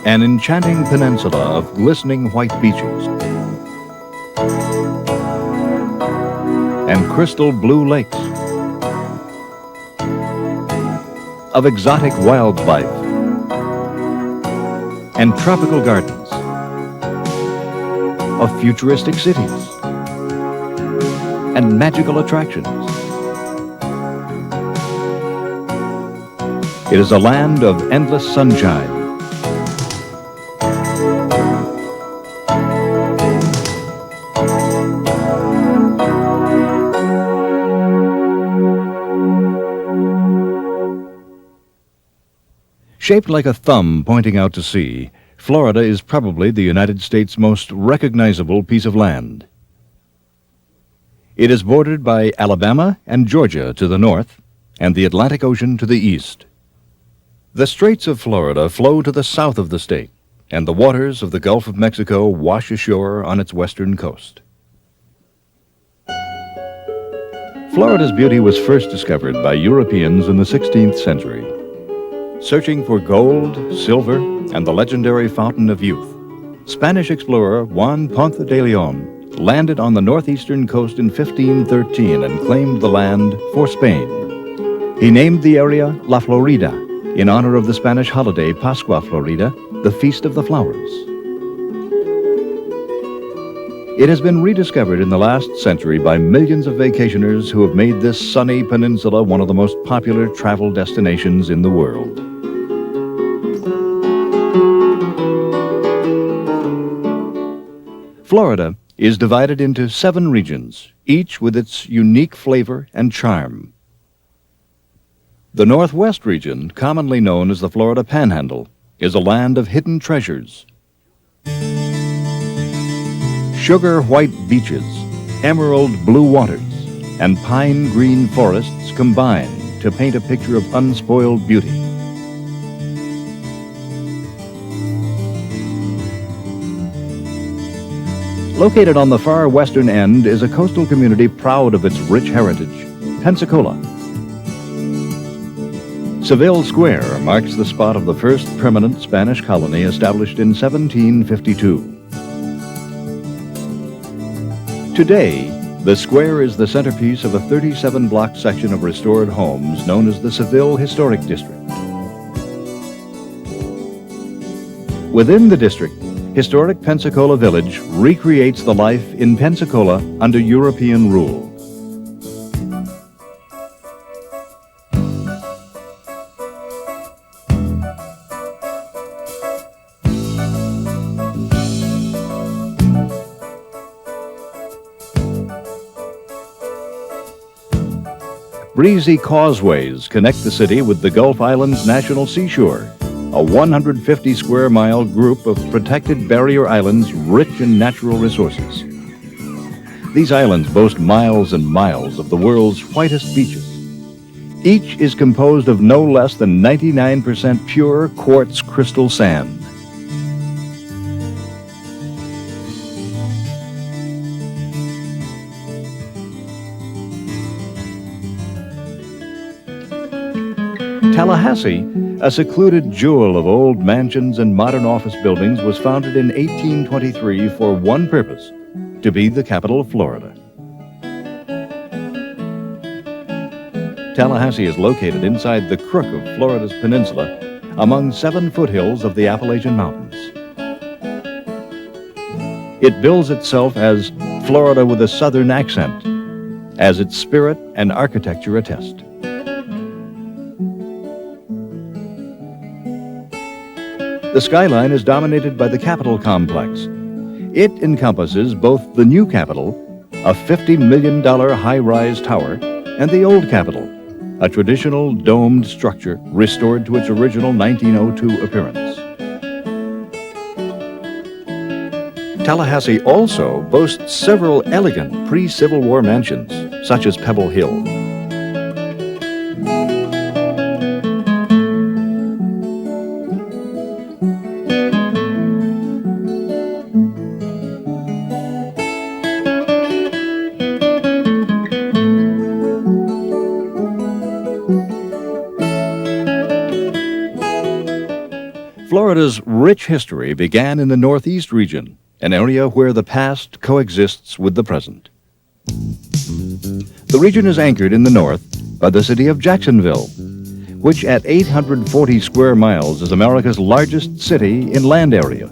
an enchanting peninsula of glistening white beaches and crystal blue lakes, of exotic wildlife and tropical gardens, of futuristic cities and magical attractions. It is a land of endless sunshine, shaped like a thumb pointing out to sea. Florida is probably the United States' most recognizable piece of land. It is bordered by Alabama and Georgia to the north and the Atlantic Ocean to the east. The Straits of Florida flow to the south of the state, and the waters of the Gulf of Mexico wash ashore on its western coast. Florida's beauty was first discovered by Europeans in the 16th century. Searching for gold, silver, and the legendary Fountain of Youth, Spanish explorer Juan Ponce de Leon landed on the northeastern coast in 1513 and claimed the land for Spain. He named the area La Florida in honor of the Spanish holiday Pascua Florida, the Feast of the Flowers. It has been rediscovered in the last century by millions of vacationers who have made this sunny peninsula one of the most popular travel destinations in the world. Florida is divided into 7 regions, each with its unique flavor and charm. The Northwest region, commonly known as the Florida Panhandle, is a land of hidden treasures. Sugar white beaches, emerald blue waters, and pine green forests combine to paint a picture of unspoiled beauty. Located on the far western end is a coastal community proud of its rich heritage, Pensacola. Seville Square marks the spot of the first permanent Spanish colony established in 1752. Today, the square is the centerpiece of a 37-block section of restored homes known as the Seville Historic District. Within the district, historic Pensacola Village recreates the life in Pensacola under European rule. Breezy causeways connect the city with the Gulf Islands National Seashore, a 150-square-mile group of protected barrier islands rich in natural resources. These islands boast miles and miles of the world's whitest beaches. Each is composed of no less than 99% pure quartz crystal sand. Tallahassee, a secluded jewel of old mansions and modern office buildings, was founded in 1823 for one purpose: to be the capital of Florida. Tallahassee is located inside the crook of Florida's peninsula, among 7 foothills of the Appalachian Mountains. It bills itself as Florida with a southern accent, as its spirit and architecture attest. The skyline is dominated by the Capitol complex. It encompasses both the new Capitol, a $50 million high-rise tower, and the old Capitol, a traditional domed structure restored to its original 1902 appearance. Tallahassee also boasts several elegant pre-Civil War mansions, such as Pebble Hill. Florida's rich history began in the Northeast region, an area where the past coexists with the present. The region is anchored in the north by the city of Jacksonville, which at 840 square miles is America's largest city in land area.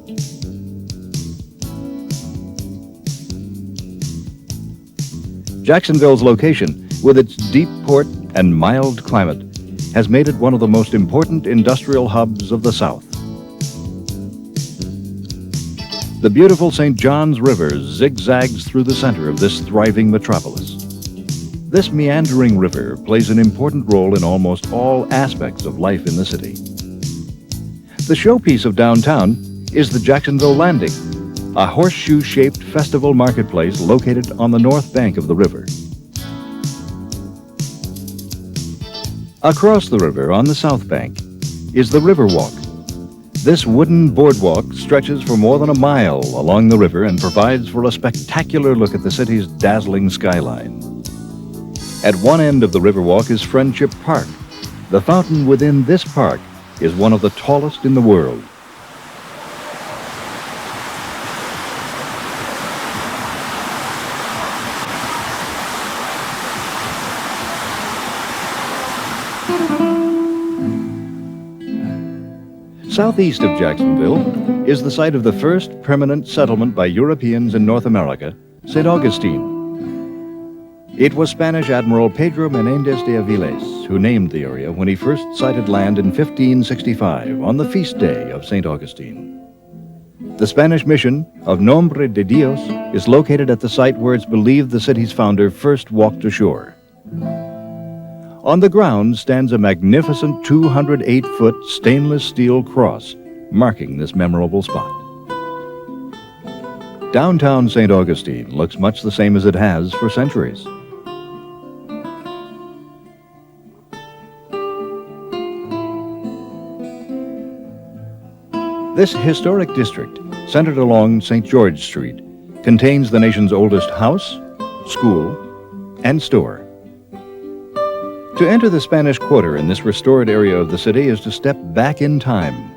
Jacksonville's location, with its deep port and mild climate, has made it one of the most important industrial hubs of the South. The beautiful St. Johns River zigzags through the center of this thriving metropolis. This meandering river plays an important role in almost all aspects of life in the city. The showpiece of downtown is the Jacksonville Landing, a horseshoe-shaped festival marketplace located on the north bank of the river. Across the river on the south bank is the Riverwalk. This wooden boardwalk stretches for more than a mile along the river and provides for a spectacular look at the city's dazzling skyline. At one end of the Riverwalk is Friendship Park. The fountain within this park is one of the tallest in the world. Southeast of Jacksonville is the site of the first permanent settlement by Europeans in North America, St. Augustine. It was Spanish Admiral Pedro Menéndez de Avilés who named the area when he first sighted land in 1565 on the feast day of St. Augustine. The Spanish mission of Nombre de Dios is located at the site where it's believed the city's founder first walked ashore. On the ground stands a magnificent 208-foot stainless steel cross marking this memorable spot. Downtown St. Augustine looks much the same as it has for centuries. This historic district, centered along St. George Street, contains the nation's oldest house, school, and store. To enter the Spanish Quarter in this restored area of the city is to step back in time.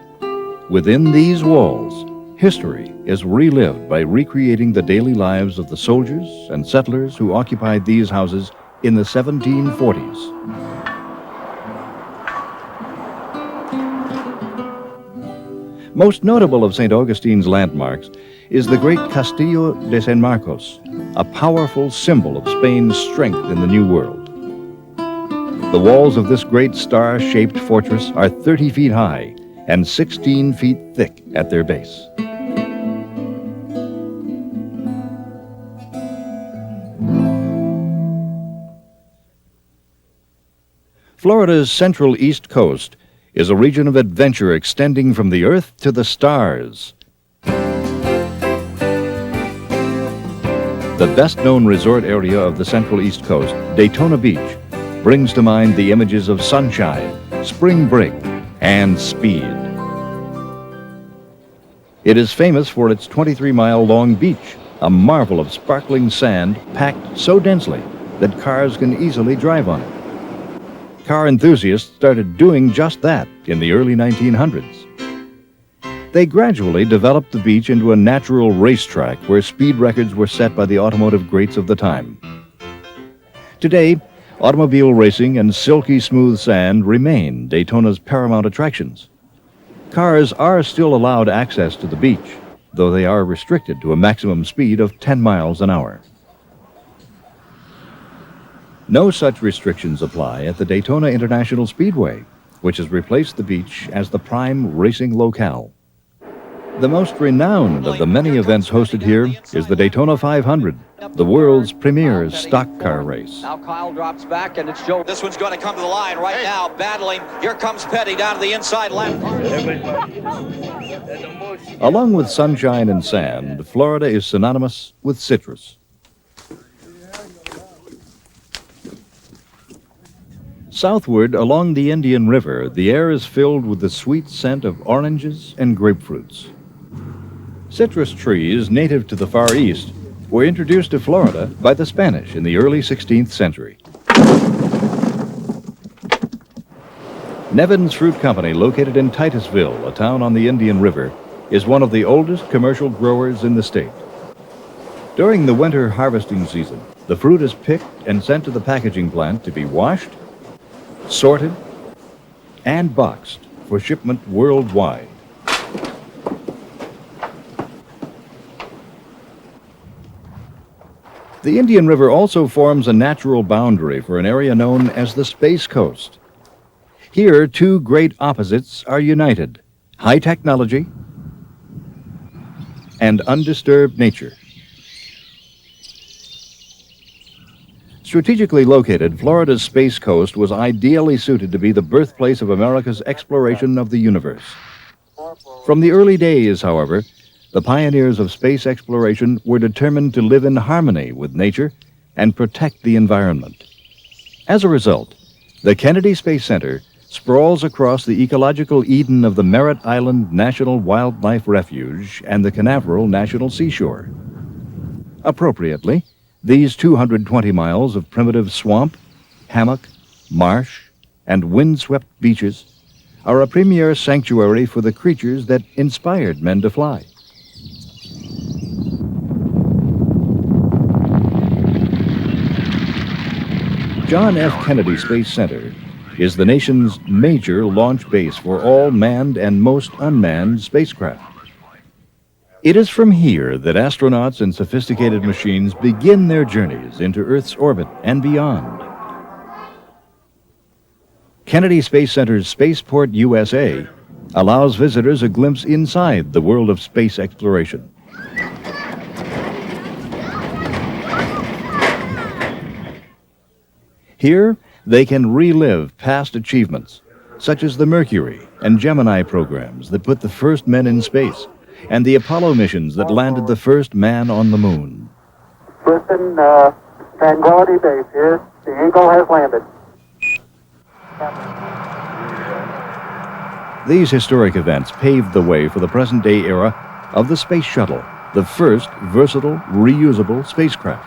Within these walls, history is relived by recreating the daily lives of the soldiers and settlers who occupied these houses in the 1740s. Most notable of St. Augustine's landmarks is the great Castillo de San Marcos, a powerful symbol of Spain's strength in the New World. The walls of this great star-shaped fortress are 30 feet high and 16 feet thick at their base. Florida's central east coast is a region of adventure extending from the earth to the stars. The best-known resort area of the central east coast, Daytona Beach, brings to mind the images of sunshine, spring break, and speed. It is famous for its 23-mile-long beach, a marvel of sparkling sand packed so densely that cars can easily drive on it. Car enthusiasts started doing just that in the early 1900s. They gradually developed the beach into a natural racetrack where speed records were set by the automotive greats of the time. Today, automobile racing and silky smooth sand remain Daytona's paramount attractions. Cars are still allowed access to the beach, though they are restricted to a maximum speed of 10 miles an hour. No such restrictions apply at the Daytona International Speedway, which has replaced the beach as the prime racing locale. The most renowned of the many events hosted here is the Daytona 500, the world's premier stock car race. Now Kyle drops back and it's Joe. This one's going to come to the line right now, battling. Here comes Petty down to the inside left. Along with sunshine and sand, Florida is synonymous with citrus. Southward along the Indian River, the air is filled with the sweet scent of oranges and grapefruits. Citrus trees native to the Far East were introduced to Florida by the Spanish in the early 16th century. Nevin's Fruit Company, located in Titusville, a town on the Indian River, is one of the oldest commercial growers in the state. During the winter harvesting season, the fruit is picked and sent to the packaging plant to be washed, sorted, and boxed for shipment worldwide. The Indian River also forms a natural boundary for an area known as the Space Coast. Here, two great opposites are united: high technology and undisturbed nature. Strategically located, Florida's Space Coast was ideally suited to be the birthplace of America's exploration of the universe. From the early days, however, the pioneers of space exploration were determined to live in harmony with nature and protect the environment. As a result, the Kennedy Space Center sprawls across the ecological Eden of the Merritt Island National Wildlife Refuge and the Canaveral National Seashore. Appropriately, these 220 miles of primitive swamp, hammock, marsh, and windswept beaches are a premier sanctuary for the creatures that inspired men to fly. John F. Kennedy Space Center is the nation's major launch base for all manned and most unmanned spacecraft. It is from here that astronauts and sophisticated machines begin their journeys into Earth's orbit and beyond. Kennedy Space Center's Spaceport USA allows visitors a glimpse inside the world of space exploration. Here, they can relive past achievements, such as the Mercury and Gemini programs that put the first men in space, and the Apollo missions that landed the first man on the moon. Houston, Tranquility Base here. The Eagle has landed. These historic events paved the way for the present-day era of the Space Shuttle, the first versatile, reusable spacecraft.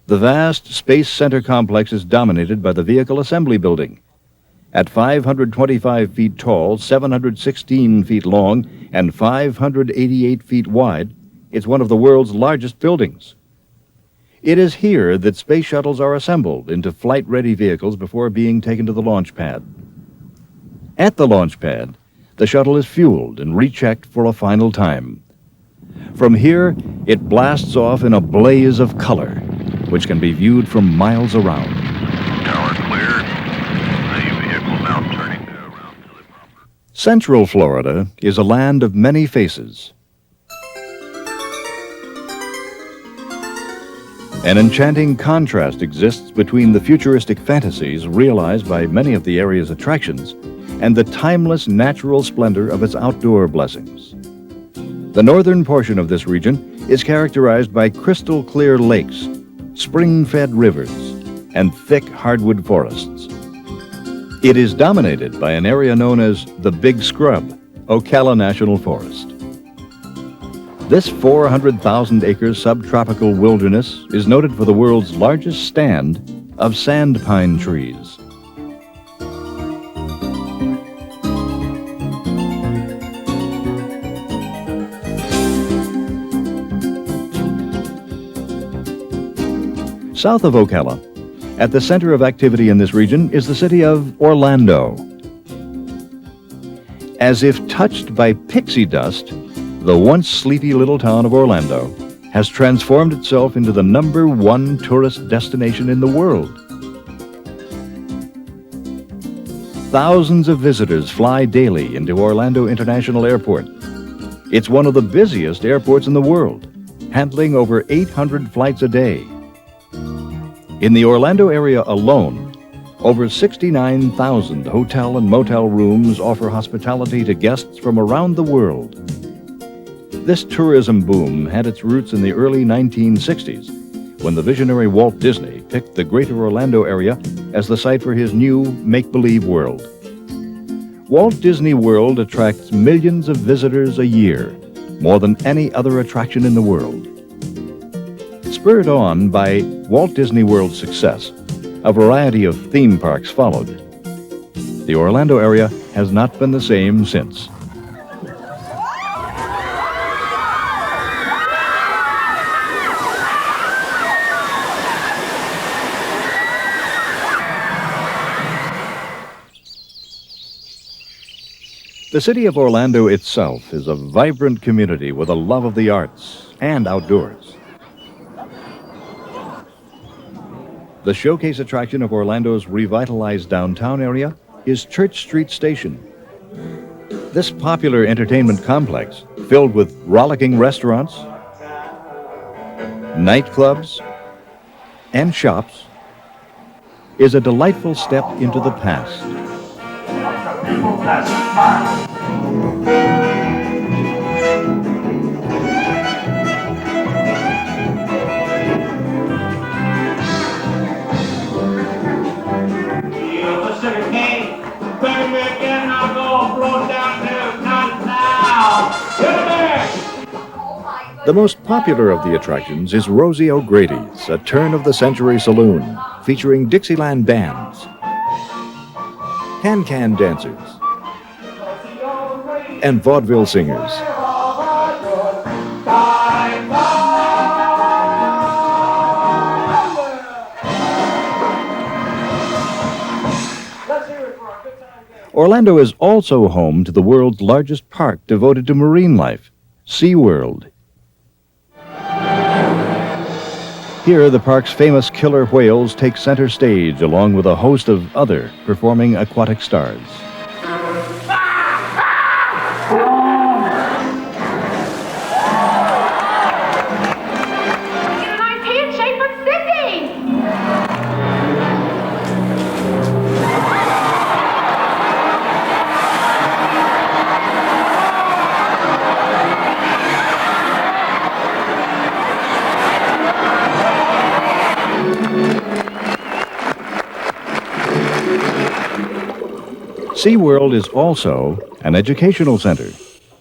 The vast Space Center complex is dominated by the Vehicle Assembly Building. At 525 feet tall, 716 feet long, and 588 feet wide, it's one of the world's largest buildings. It is here that space shuttles are assembled into flight-ready vehicles before being taken to the launch pad. At the launch pad, the shuttle is fueled and rechecked for a final time. From here, it blasts off in a blaze of color, which can be viewed from miles around. Tower cleared. The vehicle now turning around to the proper. Central Florida is a land of many faces. An enchanting contrast exists between the futuristic fantasies realized by many of the area's attractions and the timeless natural splendor of its outdoor blessings. The northern portion of this region is characterized by crystal clear lakes, spring-fed rivers, and thick hardwood forests. It is dominated by an area known as the Big Scrub, Ocala National Forest. This 400,000-acre subtropical wilderness is noted for the world's largest stand of sand pine trees. South of Ocala, at the center of activity in this region, is the city of Orlando. As if touched by pixie dust, the once sleepy little town of Orlando has transformed itself into the #1 tourist destination in the world. Thousands of visitors fly daily into Orlando International Airport. It's one of the busiest airports in the world, handling over 800 flights a day. In the Orlando area alone, over 69,000 hotel and motel rooms offer hospitality to guests from around the world. This tourism boom had its roots in the early 1960s, when the visionary Walt Disney picked the greater Orlando area as the site for his new make-believe world. Walt Disney World attracts millions of visitors a year, more than any other attraction in the world. Spurred on by Walt Disney World's success, A variety of theme parks followed. The Orlando area has not been the same since. The city of Orlando itself is a vibrant community with a love of the arts and outdoors. The showcase attraction of Orlando's revitalized downtown area is Church Street Station. This popular entertainment complex, filled with rollicking restaurants, nightclubs, and shops, is a delightful step into the past. The most popular of the attractions is Rosie O'Grady's, a turn-of-the-century saloon featuring Dixieland bands, can-can dancers, and vaudeville singers. Orlando is also home to the world's largest park devoted to marine life, SeaWorld. Here, the park's famous killer whales take center stage along with a host of other performing aquatic stars. SeaWorld is also an educational center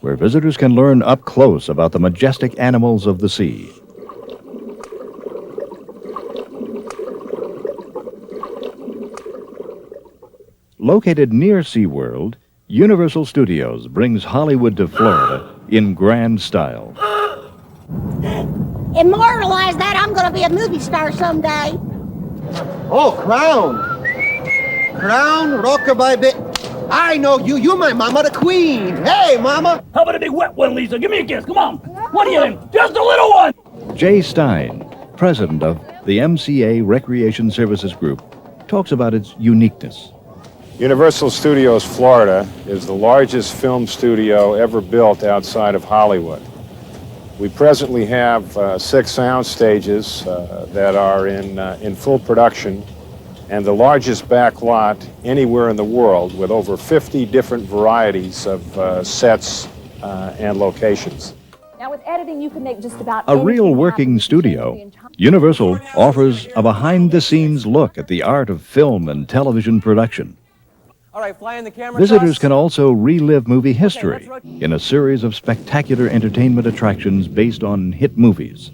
where visitors can learn up close about the majestic animals of the sea. Located near SeaWorld, Universal Studios brings Hollywood to Florida in grand style. Immortalize that, I'm going to be a movie star someday. Oh, Crown, rockabye bit. I know you. You're my mama, the queen. Hey, mama. How about a big wet one, Lisa? Give me a kiss. Come on. What are you in? Just a little one. Jay Stein, president of the MCA Recreation Services Group, talks about its uniqueness. Universal Studios Florida is the largest film studio ever built outside of Hollywood. We presently have 6 sound stages that are in full production, and the largest back lot anywhere in the world, with over 50 different varieties of sets and locations. Now with editing, you can make just about a real working studio. Universal offers a behind-the-scenes look at the art of film and television production. All right, flying the camera. Visitors can also relive movie history in a series of spectacular entertainment attractions based on hit movies.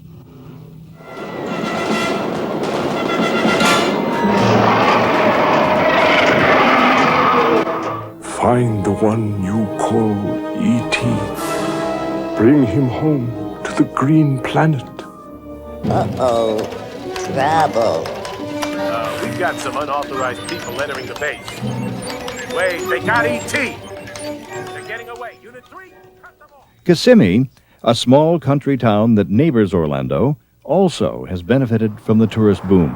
Find the one you call E.T. Bring him home to the green planet. Uh-oh, trouble. We've got some unauthorized people entering the base. Wait, they got E.T. They're getting away. Unit 3, cut them off. Kissimmee, a small country town that neighbors Orlando, also has benefited from the tourist boom.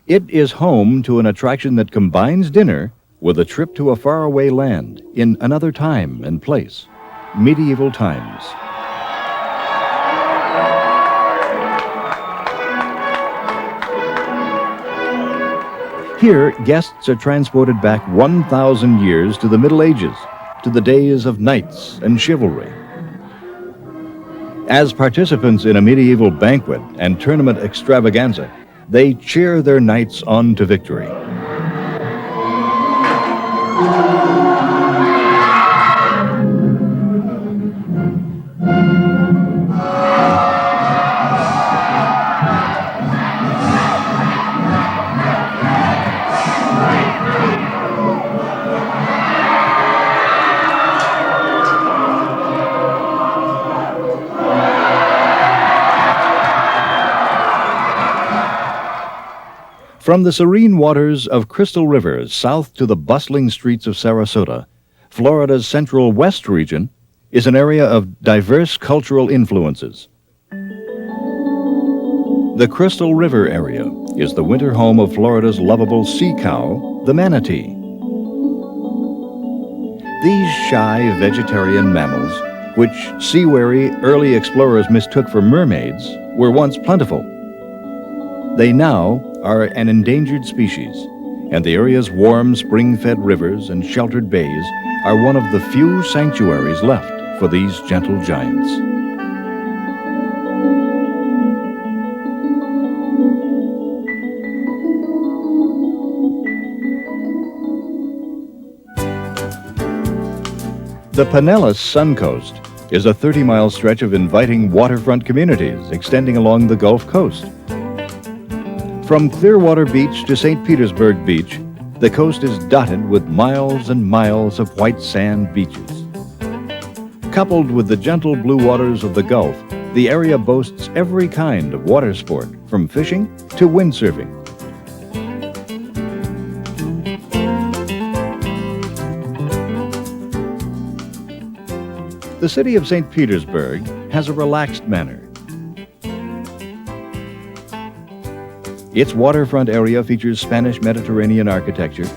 It is home to an attraction that combines dinner with a trip to a faraway land in another time and place, medieval times. Here, guests are transported back 1,000 years to the Middle Ages, to the days of knights and chivalry. As participants in a medieval banquet and tournament extravaganza, they cheer their knights on to victory. From the serene waters of Crystal River south to the bustling streets of Sarasota, Florida's Central West region is an area of diverse cultural influences. The Crystal River area is the winter home of Florida's lovable sea cow, the manatee. These shy vegetarian mammals, which sea-weary early explorers mistook for mermaids, were once plentiful. They now are an endangered species, and the area's warm spring-fed rivers and sheltered bays are one of the few sanctuaries left for these gentle giants. The Pinellas Suncoast is a 30-mile stretch of inviting waterfront communities extending along the Gulf Coast. From Clearwater Beach to St. Petersburg Beach, the coast is dotted with miles and miles of white sand beaches. Coupled with the gentle blue waters of the Gulf, the area boasts every kind of water sport, from fishing to windsurfing. The city of St. Petersburg has a relaxed manner. Its waterfront area features Spanish Mediterranean architecture,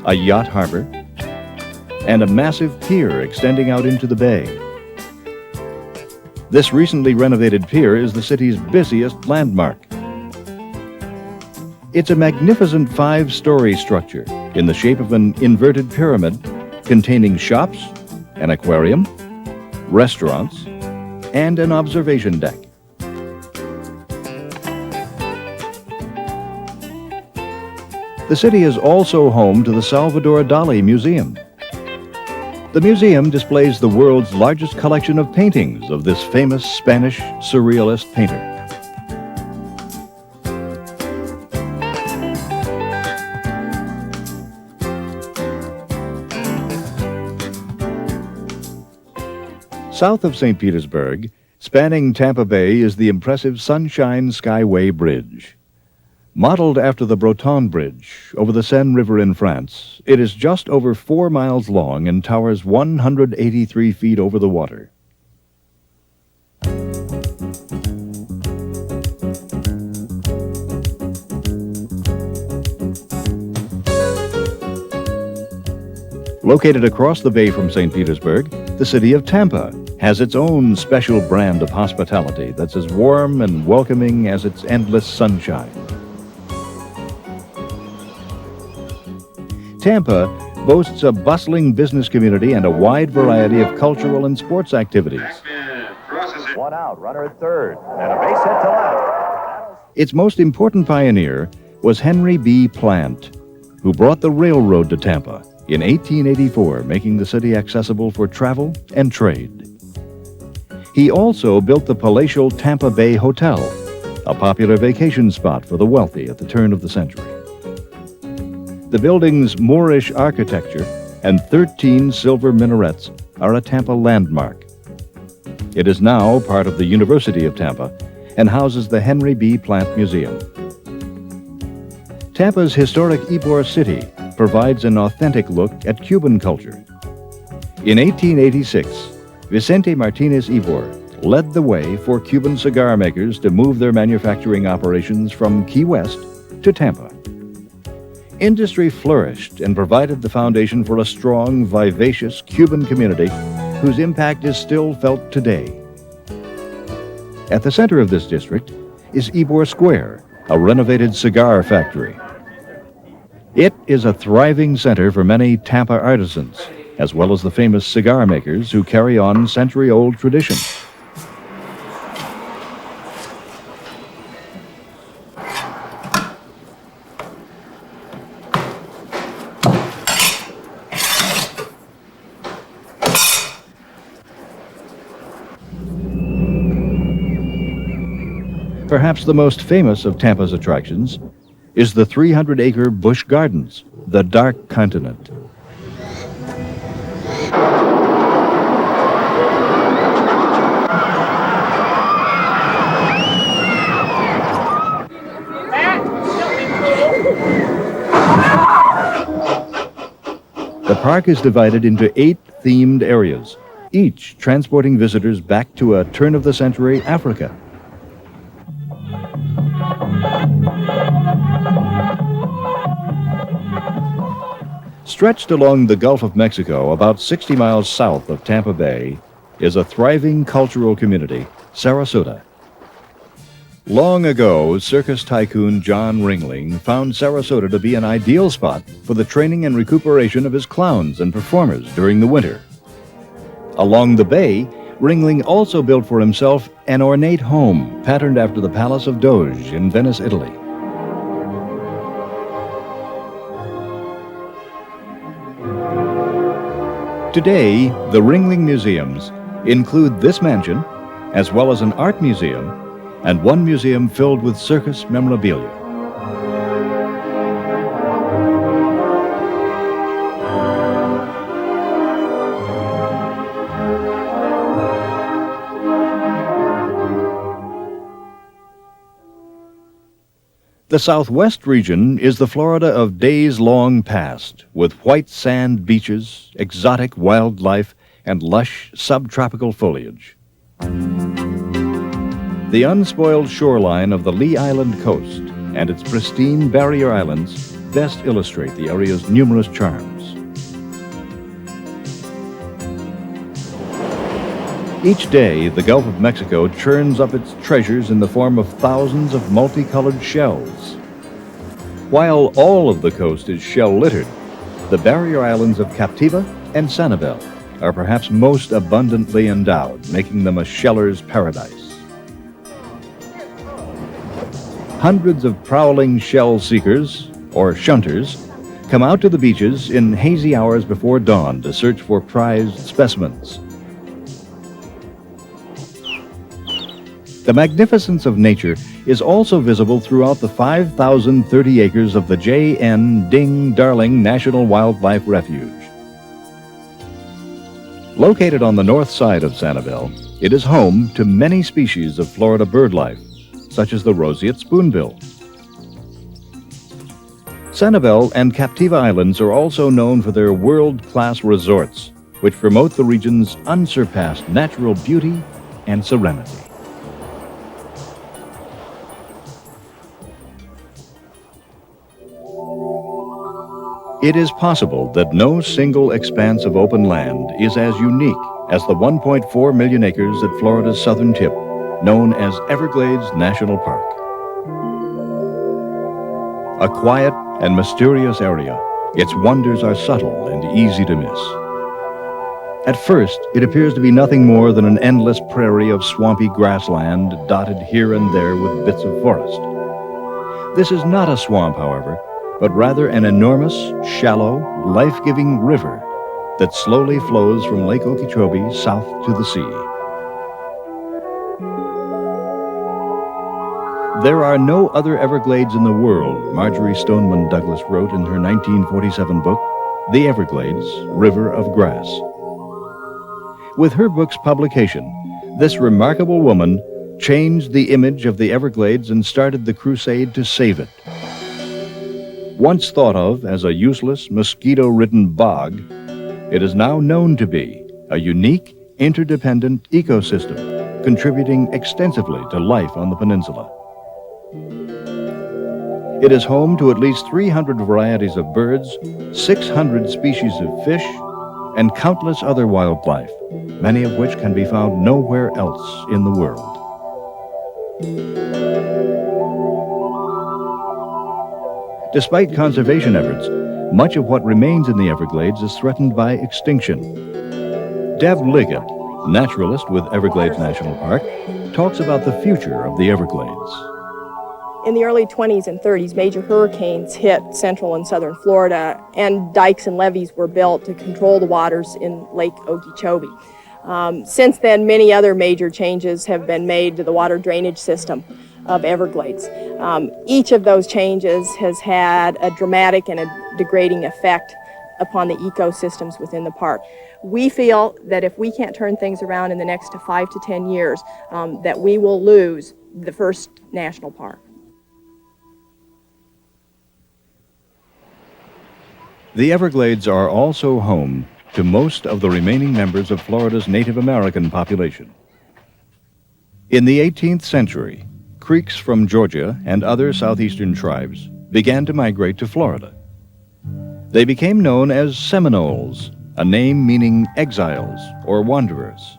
a yacht harbor, and a massive pier extending out into the bay. This recently renovated pier is the city's busiest landmark. It's a magnificent 5-story structure in the shape of an inverted pyramid containing shops, an aquarium, restaurants, and an observation deck. The city is also home to the Salvador Dali Museum. The museum displays the world's largest collection of paintings of this famous Spanish surrealist painter. South of St. Petersburg, spanning Tampa Bay, is the impressive Sunshine Skyway Bridge. Modeled after the Breton Bridge over the Seine River in France, it is just over 4 miles long and towers 183 feet over the water. Located across the bay from St. Petersburg, the city of Tampa has its own special brand of hospitality that's as warm and welcoming as its endless sunshine. Tampa boasts a bustling business community and a wide variety of cultural and sports activities. One out, runner at third, and a base hit to left. Its most important pioneer was Henry B. Plant, who brought the railroad to Tampa in 1884, making the city accessible for travel and trade. He also built the palatial Tampa Bay Hotel, a popular vacation spot for the wealthy at the turn of the century. The building's Moorish architecture and 13 silver minarets are a Tampa landmark. It is now part of the University of Tampa and houses the Henry B. Plant Museum. Tampa's historic Ybor City provides an authentic look at Cuban culture. In 1886, Vicente Martinez Ybor led the way for Cuban cigar makers to move their manufacturing operations from Key West to Tampa. Industry flourished and provided the foundation for a strong, vivacious Cuban community whose impact is still felt today. At the center of this district is Ybor Square, a renovated cigar factory. It is a thriving center for many Tampa artisans, as well as the famous cigar makers who carry on century-old tradition. Perhaps the most famous of Tampa's attractions is the 300-acre Busch Gardens, the Dark Continent. park is divided into 8 themed areas, each transporting visitors back to a turn-of-the-century Africa. Stretched along the Gulf of Mexico, about 60 miles south of Tampa Bay, is a thriving cultural community, Sarasota. Long ago, circus tycoon John Ringling found Sarasota to be an ideal spot for the training and recuperation of his clowns and performers during the winter. Along the bay, Ringling also built for himself an ornate home patterned after the Palace of Doge in Venice, Italy. Today, the Ringling Museums include this mansion, as well as an art museum, and one museum filled with circus memorabilia. The Southwest region is the Florida of days long past, with white sand beaches, exotic wildlife, and lush subtropical foliage. The unspoiled shoreline of the Lee Island coast and its pristine barrier islands best illustrate the area's numerous charms. Each day, the Gulf of Mexico churns up its treasures in the form of thousands of multicolored shells. While all of the coast is shell-littered, the barrier islands of Captiva and Sanibel are perhaps most abundantly endowed, making them a sheller's paradise. Hundreds of prowling shell seekers, or shunters, come out to the beaches in hazy hours before dawn to search for prized specimens. The magnificence of nature is also visible throughout the 5,030 acres of the J.N. Ding Darling National Wildlife Refuge. Located on the north side of Sanibel, it is home to many species of Florida bird life, such as the roseate spoonbill. Sanibel and Captiva Islands are also known for their world-class resorts, which promote the region's unsurpassed natural beauty and serenity. It is possible that no single expanse of open land is as unique as the 1.4 million acres at Florida's southern tip, known as Everglades National Park. A quiet and mysterious area, its wonders are subtle and easy to miss. At first, it appears to be nothing more than an endless prairie of swampy grassland dotted here and there with bits of forest. This is not a swamp, however, but rather an enormous, shallow, life-giving river that slowly flows from Lake Okeechobee south to the sea. There are no other Everglades in the world, Marjorie Stoneman Douglas wrote in her 1947 book, The Everglades, River of Grass. With her book's publication, this remarkable woman changed the image of the Everglades and started the crusade to save it. Once thought of as a useless, mosquito-ridden bog, it is now known to be a unique, interdependent ecosystem, contributing extensively to life on the peninsula. It is home to at least 300 varieties of birds, 600 species of fish, and countless other wildlife, many of which can be found nowhere else in the world. Despite conservation efforts, much of what remains in the Everglades is threatened by extinction. Deb Liggett, naturalist with Everglades National Park, talks about the future of the Everglades. In the early 20s and 30s, major hurricanes hit central and southern Florida, and dikes and levees were built to control the waters in Lake Okeechobee. Since then, many other major changes have been made to the water drainage system of Everglades. Each of those changes has had a dramatic and a degrading effect upon the ecosystems within the park. We feel that if we can't turn things around in the next 5 to 10 years, that we will lose the first national park. The Everglades are also home to most of the remaining members of Florida's Native American population. In the 18th century, Creeks from Georgia and other southeastern tribes began to migrate to Florida. They became known as Seminoles, a name meaning exiles or wanderers.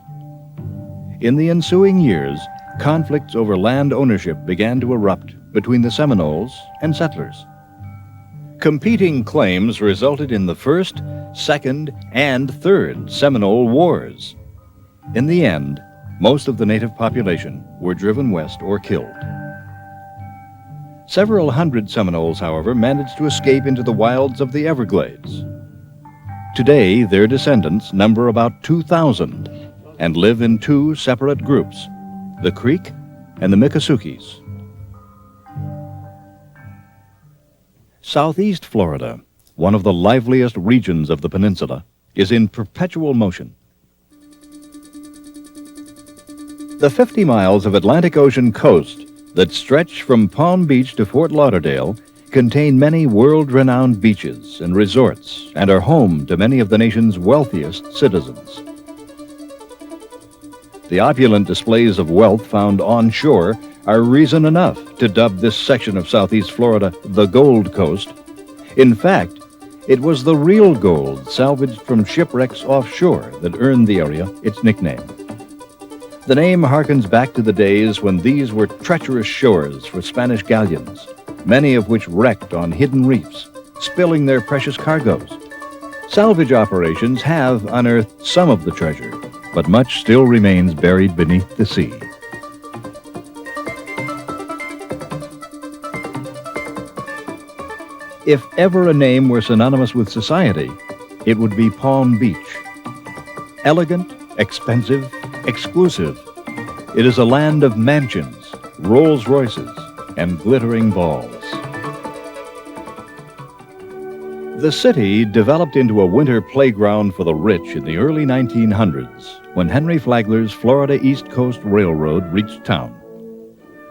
In the ensuing years, conflicts over land ownership began to erupt between the Seminoles and settlers. Competing claims resulted in the First, Second, and Third Seminole Wars. In the end, most of the native population were driven west or killed. Several hundred Seminoles, however, managed to escape into the wilds of the Everglades. Today, their descendants number about 2,000 and live in two separate groups, the Creek and the Miccosukes. Southeast Florida, one of the liveliest regions of the peninsula, is in perpetual motion. The 50 miles of Atlantic Ocean coast that stretch from Palm Beach to Fort Lauderdale contain many world-renowned beaches and resorts and are home to many of the nation's wealthiest citizens. The opulent displays of wealth found onshore are reason enough to dub this section of Southeast Florida the Gold Coast. In fact, it was the real gold salvaged from shipwrecks offshore that earned the area its nickname. The name harkens back to the days when these were treacherous shores for Spanish galleons, many of which wrecked on hidden reefs, spilling their precious cargoes. Salvage operations have unearthed some of the treasure, but much still remains buried beneath the sea. If ever a name were synonymous with society, it would be Palm Beach. Elegant, expensive, exclusive, it is a land of mansions, Rolls Royces, and glittering balls. The city developed into a winter playground for the rich in the early 1900s when Henry Flagler's Florida East Coast Railroad reached town.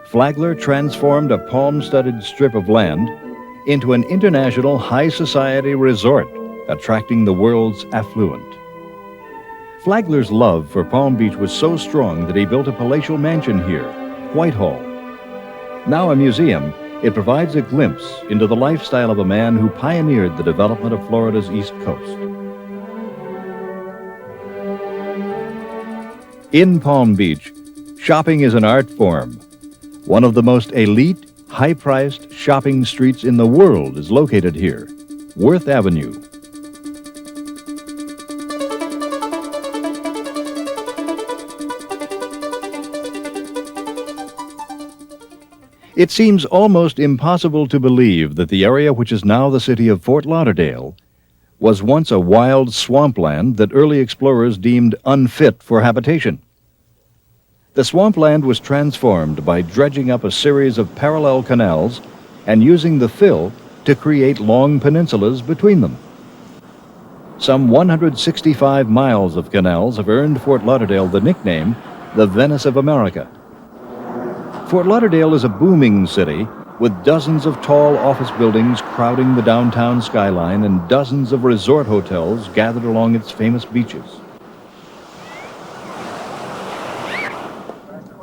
Flagler transformed a palm-studded strip of land into an international high society resort, attracting the world's affluent. Flagler's love for Palm Beach was so strong that he built a palatial mansion here, Whitehall. Now a museum, it provides a glimpse into the lifestyle of a man who pioneered the development of Florida's East Coast. In Palm Beach, shopping is an art form. One of the most elite, high-priced shopping streets in the world is located here, Worth Avenue. It seems almost impossible to believe that the area which is now the city of Fort Lauderdale was once a wild swampland that early explorers deemed unfit for habitation. The swampland was transformed by dredging up a series of parallel canals and using the fill to create long peninsulas between them. Some 165 miles of canals have earned Fort Lauderdale the nickname the Venice of America. Fort Lauderdale is a booming city with dozens of tall office buildings crowding the downtown skyline and dozens of resort hotels gathered along its famous beaches.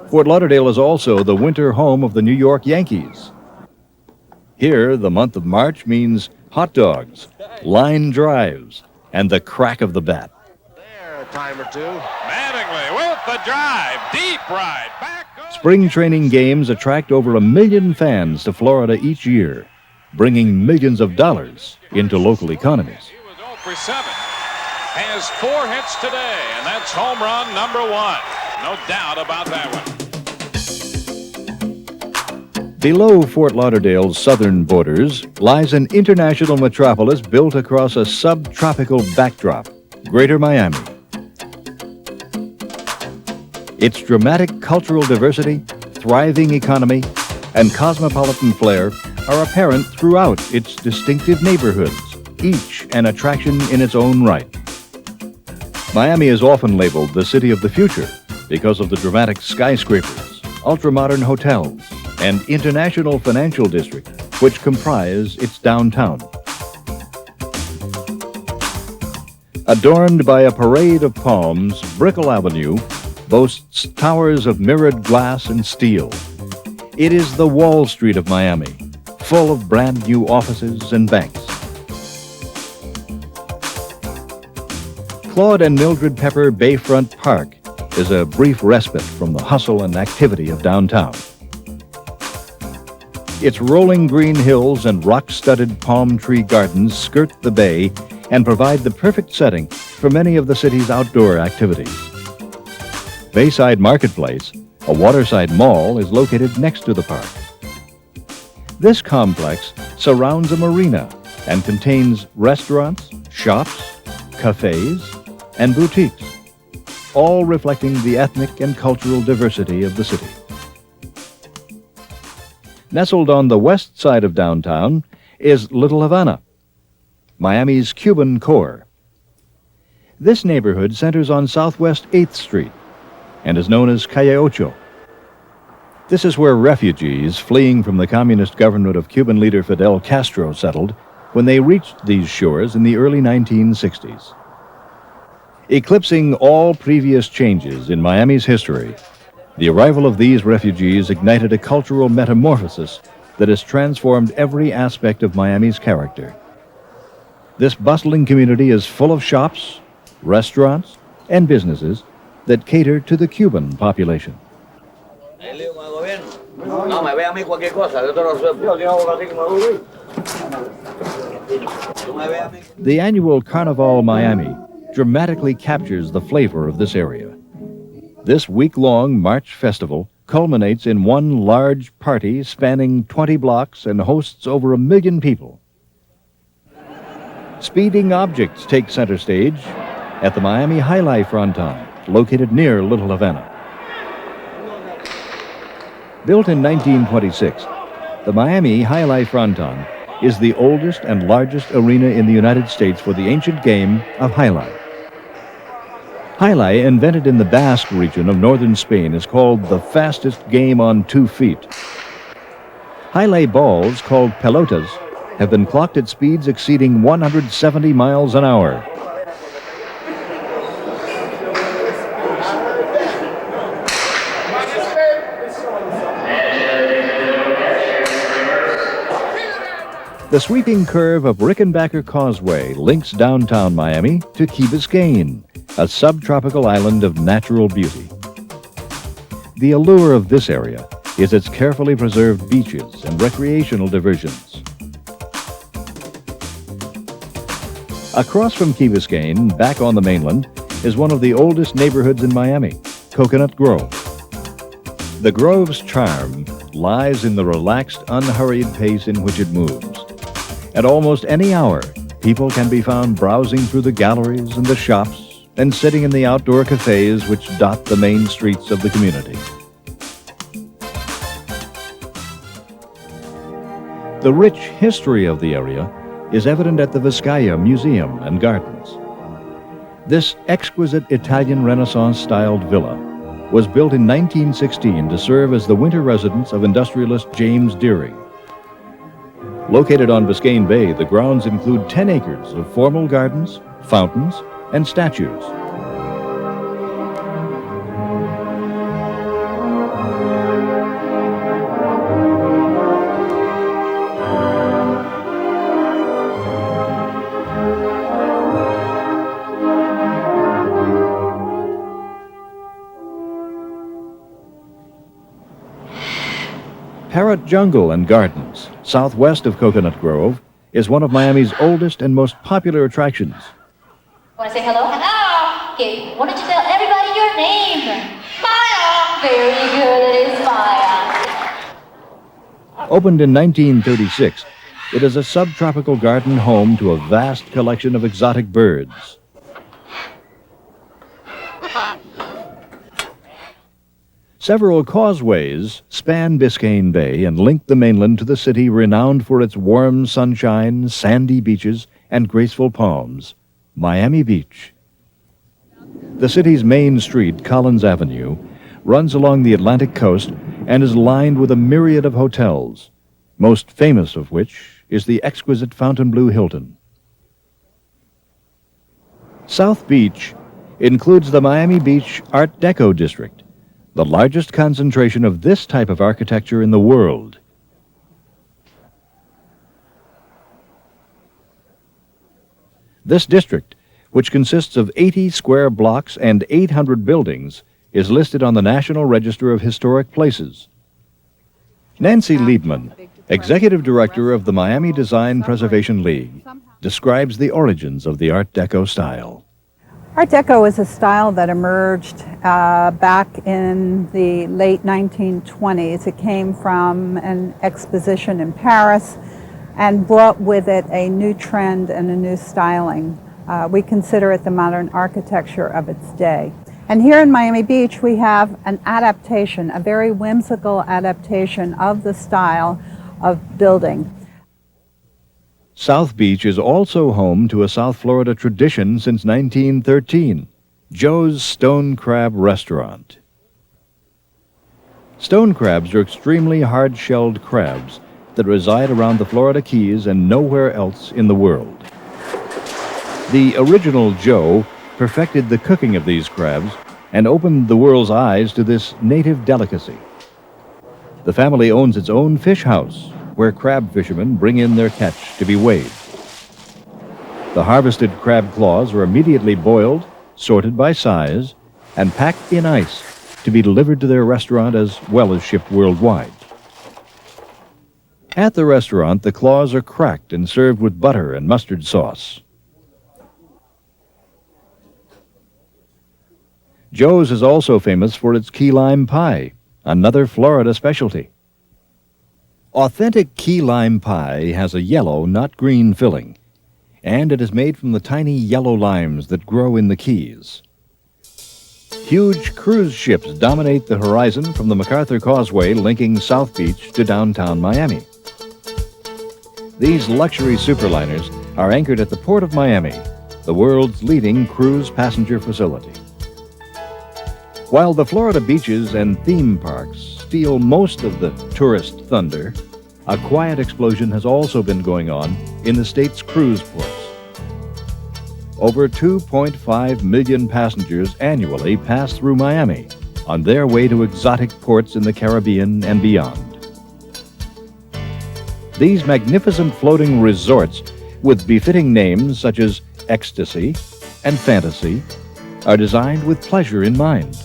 Fort Lauderdale is also the winter home of the New York Yankees. Here, the month of March means hot dogs, line drives, and the crack of the bat. There, a time or two. Mattingly with the drive, deep right, back. Spring training games attract over 1 million fans to Florida each year, bringing millions of dollars into local economies. He was 0 for 7, has 4 hits today, and that's home run number 1. No doubt about that one. Below Fort Lauderdale's southern borders lies an international metropolis built across a subtropical backdrop, Greater Miami. Its dramatic cultural diversity, thriving economy, and cosmopolitan flair are apparent throughout its distinctive neighborhoods, each an attraction in its own right. Miami is often labeled the city of the future because of the dramatic skyscrapers, ultra-modern hotels, and international financial district which comprise its downtown. Adorned by a parade of palms, Brickell Avenue boasts towers of mirrored glass and steel. It is the Wall Street of Miami, full of brand new offices and banks. Claude and Mildred Pepper Bayfront Park is a brief respite from the hustle and activity of downtown. Its rolling green hills and rock-studded palm tree gardens skirt the bay and provide the perfect setting for many of the city's outdoor activities. Bayside Marketplace, a waterside mall, is located next to the park. This complex surrounds a marina and contains restaurants, shops, cafes, and boutiques, all reflecting the ethnic and cultural diversity of the city. Nestled on the west side of downtown is Little Havana, Miami's Cuban core. This neighborhood centers on Southwest 8th Street and is known as Calle Ocho. This is where refugees fleeing from the communist government of Cuban leader Fidel Castro settled when they reached these shores in the early 1960s. Eclipsing all previous changes in Miami's history, the arrival of these refugees ignited a cultural metamorphosis that has transformed every aspect of Miami's character. This bustling community is full of shops, restaurants, and businesses that cater to the Cuban population. The annual Carnival Miami dramatically captures the flavor of this area. This week-long March festival culminates in one large party spanning 20 blocks and hosts over 1 million people. Speeding objects take center stage at the Miami High Life Fronton, located near Little Havana. Built in 1926, the Miami High Life Fronton is the oldest and largest arena in the United States for the ancient game of jai alai. Jai alai, invented in the Basque region of northern Spain, is called the fastest game on 2 feet. Jai alai balls, called pelotas, have been clocked at speeds exceeding 170 miles an hour. The sweeping curve of Rickenbacker Causeway links downtown Miami to Key Biscayne, a subtropical island of natural beauty. The allure of this area is its carefully preserved beaches and recreational diversions. Across from Key Biscayne, back on the mainland, is one of the oldest neighborhoods in Miami, Coconut Grove. The Grove's charm lies in the relaxed, unhurried pace in which it moves. At almost any hour, people can be found browsing through the galleries and the shops and sitting in the outdoor cafes which dot the main streets of the community. The rich history of the area is evident at the Vizcaya Museum and Gardens. This exquisite Italian Renaissance-styled villa was built in 1916 to serve as the winter residence of industrialist James Deering. Located on Biscayne Bay, the grounds include 10 acres of formal gardens, fountains, and statues. Parrot Jungle and Gardens, southwest of Coconut Grove, is one of Miami's oldest and most popular attractions. Want to say hello? Hello! Okay, why don't you tell everybody your name? Maya! Very good, it is Maya. Opened in 1936, it is a subtropical garden home to a vast collection of exotic birds. Several causeways span Biscayne Bay and link the mainland to the city renowned for its warm sunshine, sandy beaches, and graceful palms, Miami Beach. The city's main street, Collins Avenue, runs along the Atlantic coast and is lined with a myriad of hotels, most famous of which is the exquisite Fontainebleau Hilton. South Beach includes the Miami Beach Art Deco district, the largest concentration of this type of architecture in the world. This district, which consists of 80 square blocks and 800 buildings, is listed on the National Register of Historic Places. Nancy Liebman, Executive Director of the Miami Design Preservation League, describes the origins of the Art Deco style. Art Deco is a style that emerged back in the late 1920s. It came from an exposition in Paris and brought with it a new trend and a new styling. We consider it the modern architecture of its day. And here in Miami Beach, we have an adaptation, a very whimsical adaptation of the style of building. South Beach is also home to a South Florida tradition since 1913, Joe's Stone Crab Restaurant. Stone crabs are extremely hard-shelled crabs that reside around the Florida Keys and nowhere else in the world. The original Joe perfected the cooking of these crabs and opened the world's eyes to this native delicacy. The family owns its own fish house, where crab fishermen bring in their catch to be weighed. The harvested crab claws are immediately boiled, sorted by size, and packed in ice to be delivered to their restaurant as well as shipped worldwide. At the restaurant, the claws are cracked and served with butter and mustard sauce. Joe's is also famous for its key lime pie, another Florida specialty. Authentic key lime pie has a yellow, not green filling, and it is made from the tiny yellow limes that grow in the Keys. Huge cruise ships dominate the horizon from the MacArthur Causeway linking South Beach to downtown Miami. These luxury superliners are anchored at the Port of Miami, the world's leading cruise passenger facility. While the Florida beaches and theme parks steal most of the tourist thunder, a quiet explosion has also been going on in the state's cruise ports. Over 2.5 million passengers annually pass through Miami on their way to exotic ports in the Caribbean and beyond. These magnificent floating resorts, with befitting names such as Ecstasy and Fantasy, are designed with pleasure in mind.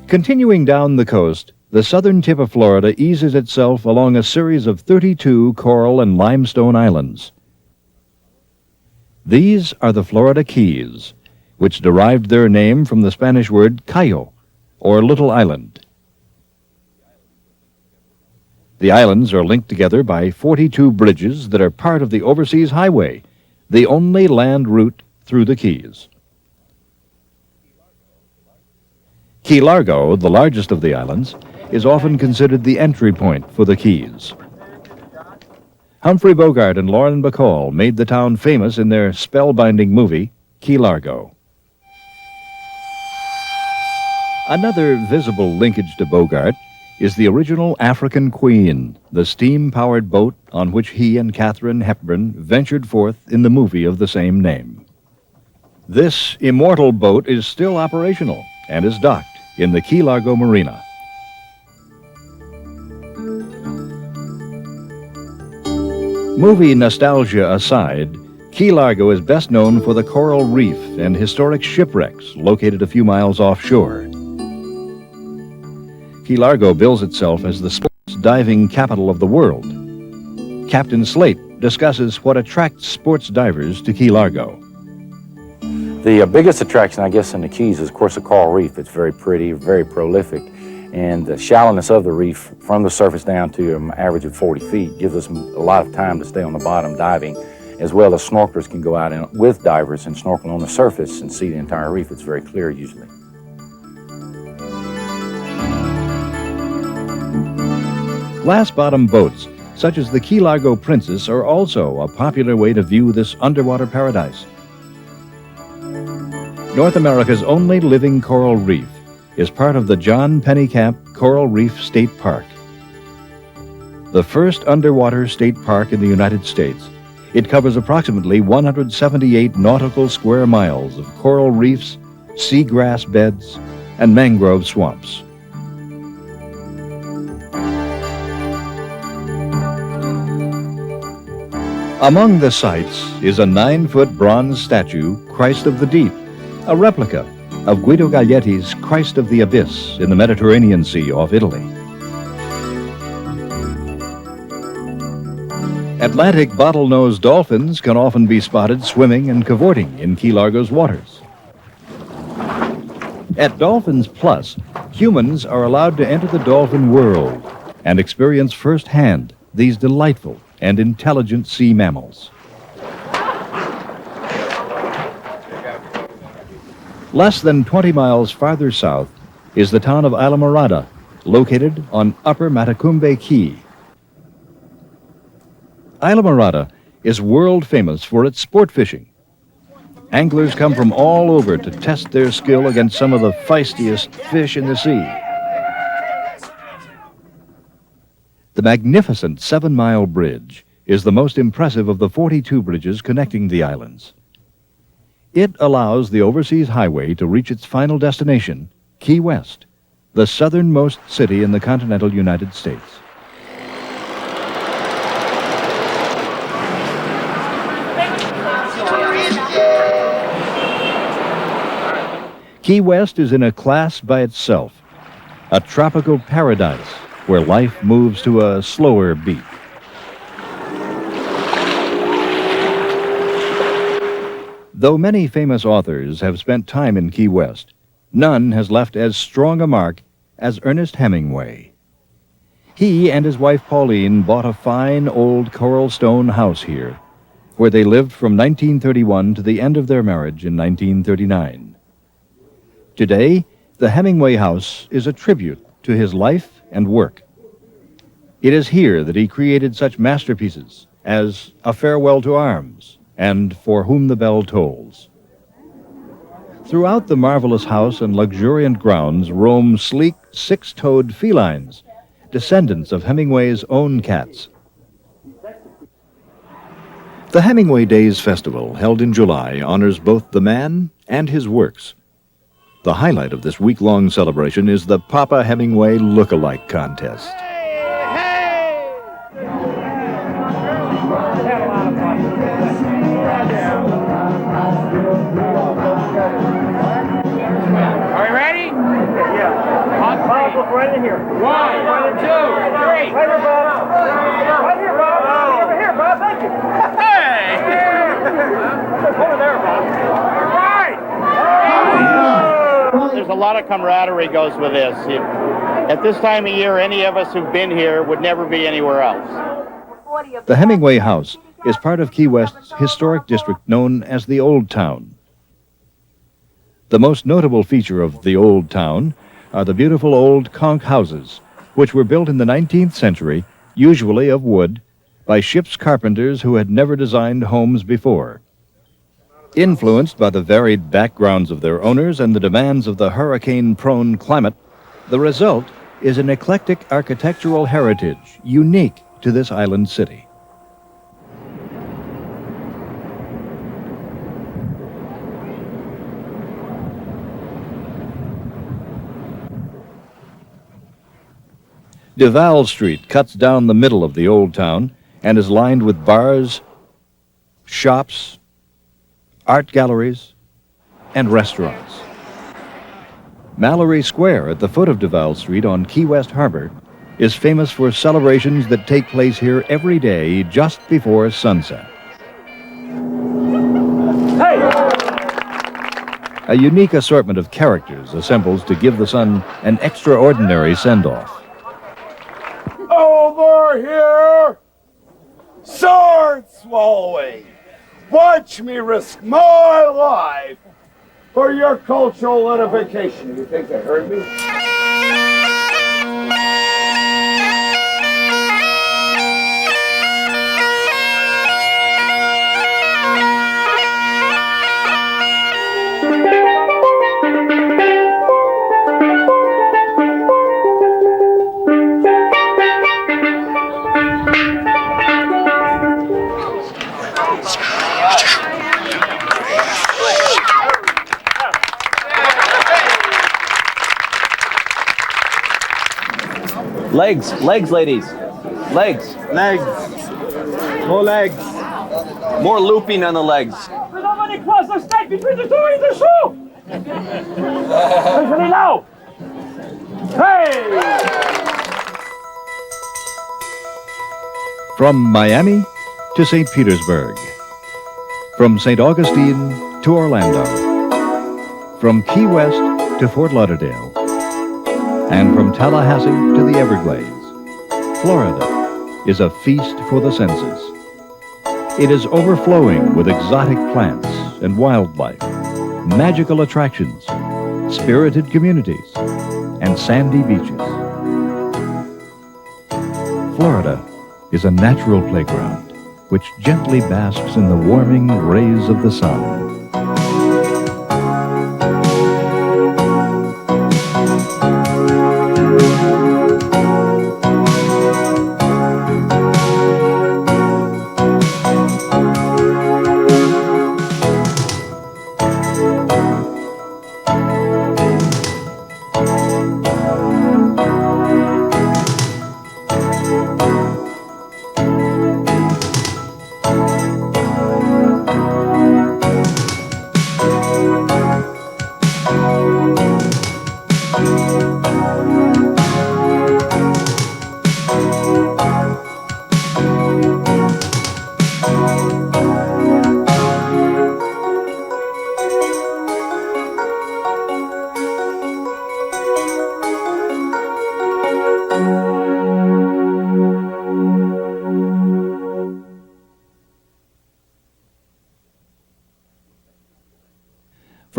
Continuing down the coast, the southern tip of Florida eases itself along a series of 32 coral and limestone islands. These are the Florida Keys, which derived their name from the Spanish word cayo, or little island. The islands are linked together by 42 bridges that are part of the Overseas Highway, the only land route through the Keys. Key Largo, the largest of the islands, is often considered the entry point for the Keys. Humphrey Bogart and Lauren Bacall made the town famous in their spellbinding movie, Key Largo. Another visible linkage to Bogart is the original African Queen, the steam-powered boat on which he and Katharine Hepburn ventured forth in the movie of the same name. This immortal boat is still operational and is docked in the Key Largo Marina. Movie nostalgia aside, Key Largo is best known for the coral reef and historic shipwrecks located a few miles offshore. Key Largo bills itself as the sports diving capital of the world. Captain Slate discusses what attracts sports divers to Key Largo. The biggest attraction, I guess, in the Keys is, of course, the coral reef. It's very pretty, very prolific, and the shallowness of the reef from the surface down to an average of 40 feet gives us a lot of time to stay on the bottom diving, as well as snorkelers can go out with divers and snorkel on the surface and see the entire reef. It's very clear usually. Glass-bottom boats, such as the Key Largo Princess, are also a popular way to view this underwater paradise. North America's only living coral reef is part of the John Pennycamp Coral Reef State Park. The first underwater state park in the United States, it covers approximately 178 nautical square miles of coral reefs, seagrass beds, and mangrove swamps. Among the sights is a 9-foot bronze statue, Christ of the Deep, a replica of Guido Gaglietti's Christ of the Abyss in the Mediterranean Sea off Italy. Atlantic bottlenose dolphins can often be spotted swimming and cavorting in Key Largo's waters. At Dolphins Plus, humans are allowed to enter the dolphin world and experience firsthand these delightful and intelligent sea mammals. Less than 20 miles farther south is the town of Islamorada, located on Upper Matacumbe Key. Islamorada is world famous for its sport fishing. Anglers come from all over to test their skill against some of the feistiest fish in the sea. The magnificent 7-mile bridge is the most impressive of the 42 bridges connecting the islands. It allows the overseas highway to reach its final destination, Key West, the southernmost city in the continental United States. Key West is in a class by itself, a tropical paradise where life moves to a slower beat. Though many famous authors have spent time in Key West, none has left as strong a mark as Ernest Hemingway. He and his wife Pauline bought a fine old coral stone house here, where they lived from 1931 to the end of their marriage in 1939. Today, the Hemingway house is a tribute to his life and work. It is here that he created such masterpieces as A Farewell to Arms and For Whom the Bell Tolls. Throughout the marvelous house and luxuriant grounds roam sleek, six-toed felines, descendants of Hemingway's own cats. The Hemingway Days Festival, held in July, honors both the man and his works. The highlight of this week-long celebration is the Papa Hemingway Look-alike Contest. Are we ready? Yeah. Bob, look right in here. 1, 2, 3. Right here, Bob. Right here, Bob. Over here, Bob. Thank you. Hey! Over there, Bob. All right. There's a lot of camaraderie goes with this. At this time of year, any of us who've been here would never be anywhere else. The Hemingway House is part of Key West's historic district known as the Old Town. The most notable feature of the Old Town are the beautiful old conch houses, which were built in the 19th century, usually of wood, by ship's carpenters who had never designed homes before. Influenced by the varied backgrounds of their owners and the demands of the hurricane-prone climate, the result is an eclectic architectural heritage unique to this island city. Duval Street cuts down the middle of the Old Town and is lined with bars, shops, art galleries, and restaurants. Mallory Square at the foot of Duval Street on Key West Harbor is famous for celebrations that take place here every day just before sunset. Hey! A unique assortment of characters assembles to give the sun an extraordinary send-off. Over here! Sword swallowing! Watch me risk my life for your cultural edification. You think they heard me? Legs, legs, ladies. Legs. Legs. More legs. More looping on the legs. Nobody cross the stake between the two in the shoe! Especially now! Hey! From Miami to St. Petersburg. From St. Augustine to Orlando. From Key West to Fort Lauderdale. And from Tallahassee to the Everglades. Florida is a feast for the senses. It is overflowing with exotic plants and wildlife, magical attractions, spirited communities, and sandy beaches. Florida is a natural playground which gently basks in the warming rays of the sun.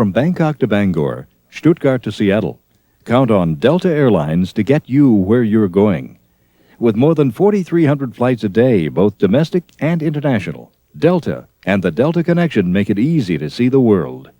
From Bangkok to Bangor, Stuttgart to Seattle, count on Delta Airlines to get you where you're going. With more than 4,300 flights a day, both domestic and international, Delta and the Delta Connection make it easy to see the world.